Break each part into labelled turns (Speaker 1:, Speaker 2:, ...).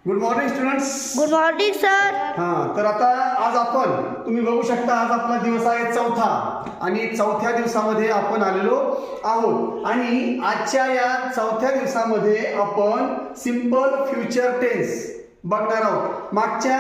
Speaker 1: Good morning students.
Speaker 2: Good morning sir.
Speaker 1: तर आता आज आपण तुम्ही बघू शकता आज आपला दिवस आहे चौथा आणि चौथ्या दिवसामध्ये आपण आलेलो आहोत आणि आजच्या या चौथ्या दिवसामध्ये आपण सिंपल फ्युचर टेन्स बघणार आहोत. मागच्या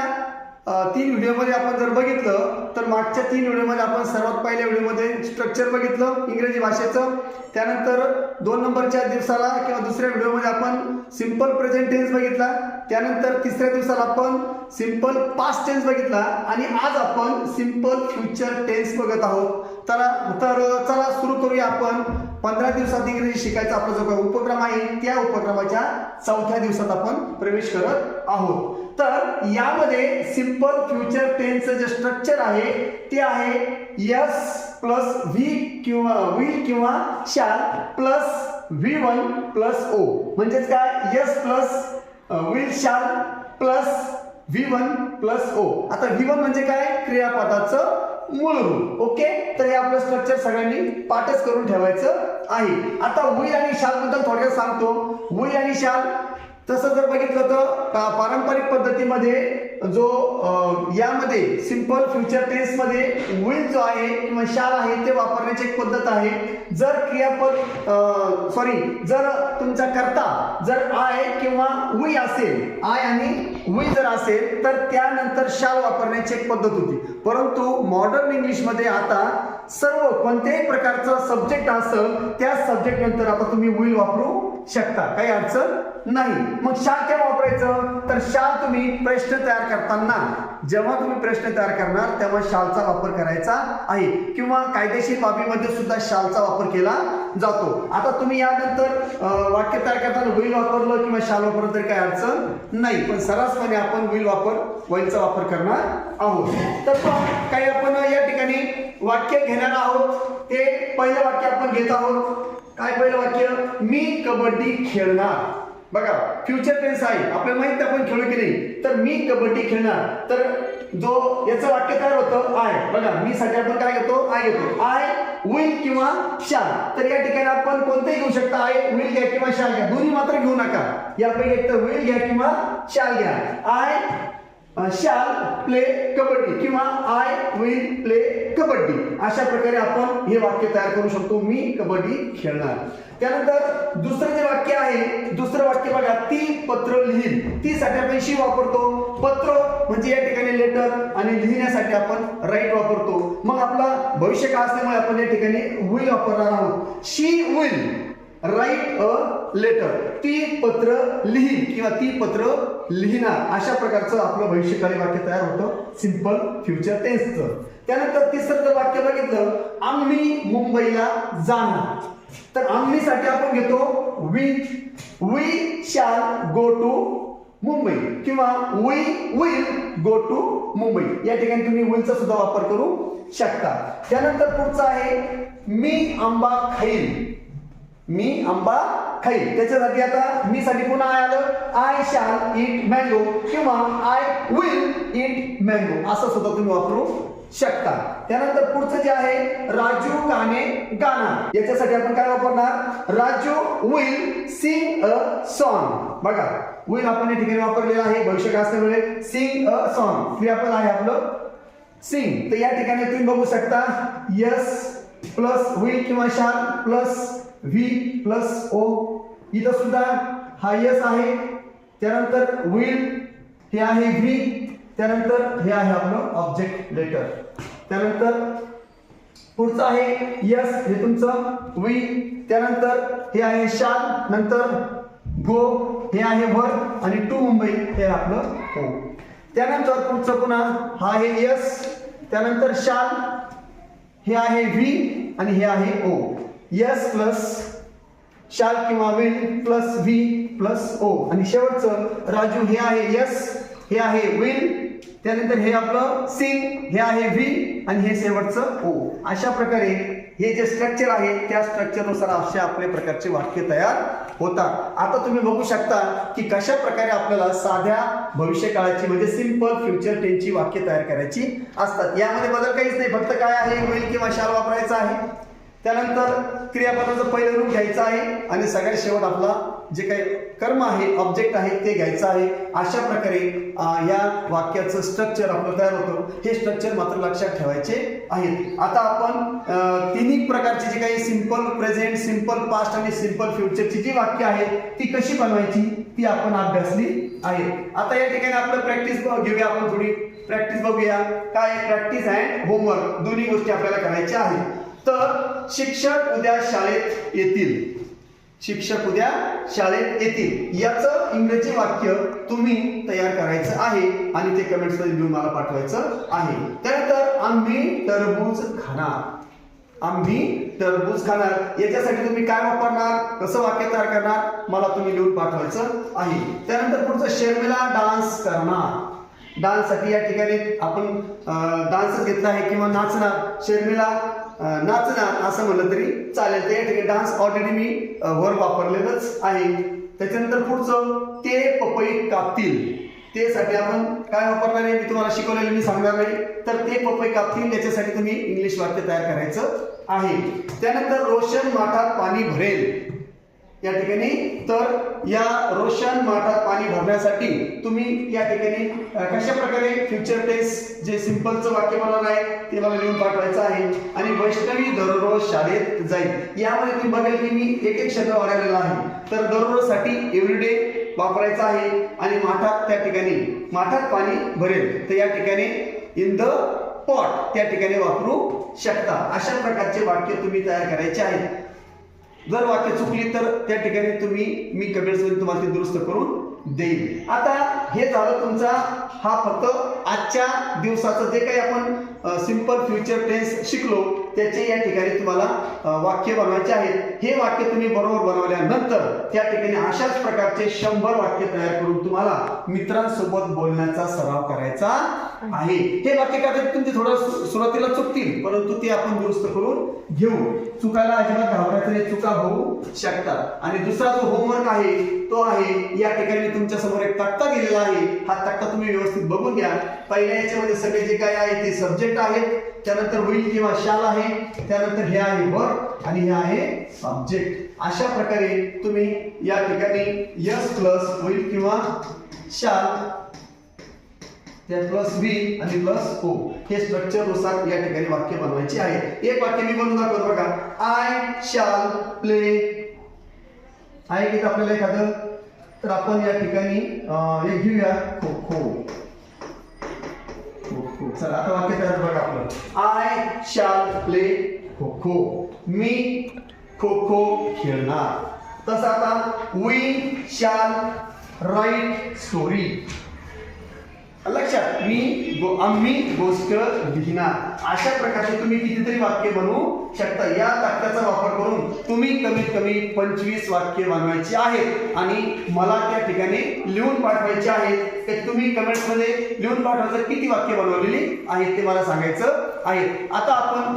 Speaker 1: 3 व्हिडिओमध्ये आपण जर बघितलं तर मागच्या 3 व्हिडिओमध्ये आपण सर्वात पहिल्या व्हिडिओमध्ये स्ट्रक्चर बघितलं इंग्रजी भाषेचं. त्यानंतर 2 नंबरच्या दिवसाला किंवा दुसऱ्या व्हिडिओमध्ये आपण सिंपल प्रेझेंट टेन्स बघितला. त्यानंतर तिसऱ्या दिवसाला आपण सिंपल पास्ट टेन्स बघितला आणि आज आपण सिंपल फ्युचर टेन्स बघत आहोत. तर चला सुरू करूया. आपण 15 दिवसात इंग्रजी शिकायचा आपला जो काही उपक्रम आहे त्या उपक्रमाच्या चौथ्या दिवसात आपण प्रवेश करत आहोत. तर यामध्ये सिंपल फ्युचर टेन्सचं जे स्ट्रक्चर आहे ते आहे यस प्लस व्ही किंवा विल किंवा shall plus V1 plus O. म्हणजेच काय S plus will shall plus V1 plus O. आता V1 म्हणजे काय क्रियापदाचं मूळ रूप. ओके, तर हे आपलं स्ट्रक्चर सगळ्यांनी पाठच करून ठेवायचं आहे. आता विल आणि शॅल बद्दल थोडक्यात सांगतो. विल आणि शॅल तसं जर बघितलं तर पारंपरिक पद्धतीमध्ये जो यामध्ये सिंपल फ्युचर टेन्स मध्ये विल जो आहे किंवा शॅल आहे ते वापरण्याची एक पद्धत आहे. जर जर तुमचा कर्ता जर आय किंवा वी असेल, आय आणि वी जर असेल तर त्यानंतर शॅल वापरण्याची एक पद्धत होती. परंतु मॉडर्न इंग्लिश मध्ये आता सर्व कोणत्याही प्रकारचा सब्जेक्ट असेल त्या सब्जेक्ट नंतर आता तुम्ही विल वापरू शकता, काही अडचण नाही. मग शॅल केव्हा वापरायचं तर शॅल तुम्ही प्रश्न तयार करताना जेव्हा तुम्ही प्रश्न तयार करणार तेव्हा शॅलचा वापर करायचा आहे किंवा कायदेशीर बाबीमध्ये सुद्धा शॅलचा वापर केला जातो. आता तुम्ही यानंतर वाक्य तयार करताना विल वापरलं किंवा शॅल वापरलं तरी काही अडचण नाही, पण सर्रासपणे आपण विलचा वापर करणार आहोत. तर काही आपण या ठिकाणी वाक्य घेणार आहोत. ते पहिलं वाक्य आपण घेत आहोत. काय पहिलं वाक्य? मी कबड्डी खेळणार. बघा फ्युचर टेन्स आहे, आपल्याला माहिती आपण खेळू की नाही. तर मी कबड्डी खेळणार, तर जो याचं वाक्य तयार होतं आय. बघा मी साठी आपण काय घेतो? आय घेतो. आय विल किंवा शॅल. तर या ठिकाणी आपण कोणतेही घेऊ शकता. आय विल घ्या किंवा शॅल घ्या, दोन्ही मात्र घेऊ नका. यापैकी एक तर विल घ्या किंवा शॅल घ्या. आय शॅल प्ले कबड्डी किंवा आय विल प्ले कबड्डी. अशा प्रकारे आपण हे वाक्य तयार करू शकतो. मी कबड्डी खेळणार. त्यानंतर दुसरं जे वाक्य आहे, दुसरं वाक्य बघा, ती पत्र लिहील. ती साठी आपण शी वापरतो. पत्र म्हणजे या ठिकाणी लेटर आणि लिहिण्यासाठी आपण राईट वापरतो. मग आपला भविष्यकाळ असल्यामुळे आपण या ठिकाणी विल वापरणार आहोत. शी विल राईट अ लेटर. ती पत्र लिहील किंवा ती पत्र लिहिणार. अशा प्रकारचं आपलं भविष्यकाळी वाक्य तयार होतं सिंपल फ्युचर टेन्सचं. त्यानंतर तिसरं जर वाक्य बघितलं, आम्ही मुंबईला जाणार. तर आम्हीसाठी आपण घेतो we shall go to Mumbai किंवा we will go to Mumbai. या ठिकाणी तुम्ही विलचा सुद्धा वापर करू शकता. त्यानंतर पुढचं आहे मी आंबा खाईल. मी आंबा खाईल. त्याच्यासाठी आता मी साठी पुन्हा आय आलं. आय शॅल ईट मँगो किंवा आय विल ईट मँगो असं सुद्धा तुम्ही वापरू शकता. त्यानंतर पुढचं जे आहे, राजू गाणे गाणार. याच्यासाठी आपण काय वापरणार? Raju will sing a song. बघा विल आपण या ठिकाणी वापरलेलं आहे भविष्यकाळ असल्यामुळे. सिंग अ सॉन्ग क्रियापद आहे आपलं सिंग. तर या ठिकाणी तुम्ही बघू शकता यस प्लस विल किंवा shall plus V plus O. इथं सुद्धा हा यस आहे. त्यानंतर विल हे आहे व्ही. त्यानंतर हे आहे आपलं ऑब्जेक्ट लेटर. त्यानंतर पुढचं आहे यस हे तुमचं वी. त्यानंतर हे आहे शॅल. नंतर गो हे आहे वर्ब आणि टू मुंबई हे आपलं हो. त्यानंतर पुढचं पुन्हा हा आहे यस. त्यानंतर शॅल हे आहे व्ही आणि हे आहे ओ. यस प्लस शॅल किंवा will plus V plus O. आणि शेवटचं राजू हे आहे यस, हे आहे विल. त्यानंतर हे आपलं सिंग हे आहे व्ही आणि हे शेवटचं ओ. अशा प्रकारे हे जे स्ट्रक्चर आहे त्या स्ट्रक्चरनुसार अशा आपल्या प्रकारचे वाक्य तयार होतात. आता तुम्ही बघू शकता की कशा प्रकारे आपल्याला साध्या भविष्यकाळाची म्हणजे सिंपल फ्युचर टेन्सची वाक्य तयार करायची असतात. यामध्ये बदल काहीच नाही, फक्त काय आहे विल किंवा शॅल वापरायचं आहे. त्यानंतर क्रियापदाचं पहिलं रूप घ्यायचं आहे आणि सगळ्यात शेवट आपला जे काही कर्म आहे, ऑब्जेक्ट आहे ते घ्यायचं आहे. अशा प्रकारे या वाक्याचं स्ट्रक्चर आपलं तयार होतं. हे स्ट्रक्चर मात्र लक्षात ठेवायचे आहेत. आता आपण तिन्ही प्रकारची जी काही सिंपल प्रेझेंट, सिंपल पास्ट आणि सिंपल फ्युचरची जी वाक्य आहेत ती कशी बनवायची ती आपण अभ्यासली आहे. आता या ठिकाणी आपलं प्रॅक्टिस घेऊया, आपण थोडी प्रॅक्टिस बघूया. काय प्रॅक्टिस अँड होमवर्क दोन्ही गोष्टी आपल्याला करायच्या आहेत. तर शिक्षक उद्या शाळेत येतील. शिक्षक उद्या शाळेत येतील याचं इंग्रजी वाक्य तुम्ही तयार करायचं आहे आणि ते कमेंट्स मध्ये लिहून मला पाठवायचं आहे. त्यानंतर आम्ही टरबूज खाणार. आम्ही टरबूज खाणार याच्यासाठी तुम्ही काय वापरणार, कसं वाक्य तयार करणार मला तुम्ही लिहून पाठवायचं आहे. त्यानंतर पुढचं शर्मिला डान्स करणार. डान्स साठी या ठिकाणी आपण डान्सच घेतला आहे किंवा नाचणार. शर्मिला नाचणार असं म्हणलं तरी चालेल. त्या ठिकाणी डान्स ऑलरेडी मी वर वापरलेलंच आहे. त्याच्यानंतर पुढचं ते पपई कापतील. ते साठी आपण काय वापरणार आहे मी तुम्हाला शिकवलेलं मी सांगणार नाही. तर ते पपई कापतील याच्यासाठी तुम्ही इंग्लिश वाक्य तयार करायचं आहे. त्यानंतर रोशन माठात पाणी भरेल या ठिकाणी. तर या रोशन माठात पाणी भरण्यासाठी तुम्ही या ठिकाणी कशा प्रकारे फ्युचर टेन्स जे सिंपलचं वाक्य बनवणार आहे ते मला लिहून पाठवायचं आहे. आणि वैष्णवी दररोज शाळेत जाईल. यामध्ये तुम्ही बघेल की मी एक एक शब्द वाढवलेला आहे. तर दररोज साठी एव्हरीडे वापरायचं आहे. आणि माठात त्या ठिकाणी माठात पाणी भरेल तर या ठिकाणी इन द पॉट त्या ठिकाणी वापरू शकता. अशा प्रकारचे वाक्य तुम्ही तयार करायचे आहेत. जर वाक्य चुकली तर त्या ठिकाणी मी कमेंट्स मध्ये तुम्हाला ते दुरुस्त करून देईल. आता हे झालं तुमचा हा फक्त आजच्या दिवसाचं जे काही आपण सिंपल फ्युचर टेन्स शिकलो त्याचे या ठिकाणी तुम्हाला वाक्य बनवायचे आहेत. हे वाक्य तुम्ही बरोबर बनवल्यानंतर त्या ठिकाणी अशाच प्रकारचे 100 वाक्य तयार करून तुम्हाला मित्रांसोबत बोलण्याचा सराव करायचा आहे. हे वाक्य कदाचित तुमचे थोडं सुरुवातीला चुकतील परंतु ते आपण दुरुस्त करून घेऊ. चुकायला अजिबात घाबरायचं नाही, चुका होऊ शकतात. आणि दुसरा जो होमवर्क आहे तो आहे या ठिकाणी तुमच्या समोर एक तक्ता दिलेला आहे. हा तक्ता तुम्ही व्यवस्थित बघून घ्या. पहिल्या याच्यामध्ये सगळे जे काय आहे ते सब्जेक्ट आहेत. त्यानंतर होईल किंवा शाल आहे. त्यानंतर हे आहे वर्ब आणि हे आहे ऑब्जेक्ट. अशा प्रकारे तुम्ही या ठिकाणी यस प्लस होईल किंवा शाल त्या प्लस बी आणि प्लस ओ हे स्ट्रक्चर नुसार या ठिकाणी वाक्य बनवायचे आहे. एक वाक्य मी बनवून दाखवतो बघा. आय शाल प्ले आहे की आपल्याला एखादं तर आपण या ठिकाणी एक घेऊया खो खो. चला आता वाक्य तयार बघा आपलं. आय शाल प्ले खो खो. मी खो खो खेळणार. तसं आता वी शाल राईट स्टोरी. लक्षात आम्ही गोष्ट लिहिणार. अशा प्रकारचे तुम्ही कितीतरी वाक्य बनवू शकता. या तक्त्याचा वापर करून तुम्ही कमीत कमी 25 वाक्य बनवायची आहेत आणि मला त्या ठिकाणी लिहून पाठवायचे आहेत. ते तुम्ही कमेंट्स मध्ये लिहून पाठवायचं किती वाक्य बनवलेली आहेत ते मला सांगायचं आहे. आता आपण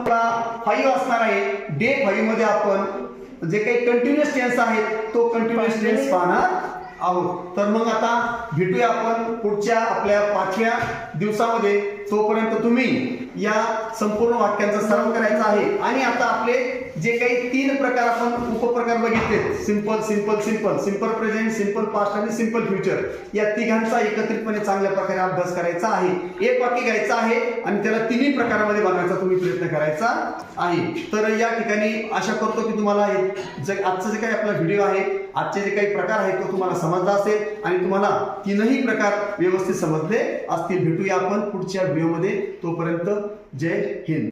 Speaker 1: 5 असणार आहे. डे 5 मध्ये आपण जे काही कंटिन्युअस टेन्स आहे तो कंटिन्युअस टेन्स पाहणार आहोत. तर मग आता भेटूया आपण पुढच्या आपल्या 5व्या दिवसामध्ये. तोपर्यंत तुम्ही या संपूर्ण वाक्यांचा सराव करायचा आहे. आणि आता आपले जे काही 3 प्रकार आपण उपप्रकार बघितले simple simple simple simple present, simple past आणि सिंपल फ्युचर या तिघांचा एकत्रितपणे चांगल्या प्रकारे अभ्यास करायचा आहे. एक वाक्य घ्यायचं आहे आणि त्याला तिन्ही प्रकारामध्ये बनवायचा तुम्ही प्रयत्न करायचा आहे. तर या ठिकाणी आशा करतो की तुम्हाला आजचा जे काही आपला व्हिडिओ आहे आजचे जे काही प्रकार आहेत तो तुम्हाला समजला असेल आणि तुम्हाला तीनही प्रकार व्यवस्थित समजले असतील. भेटूया आपण पुढच्या व्हिडिओमध्ये. तोपर्यंत जय हिंद.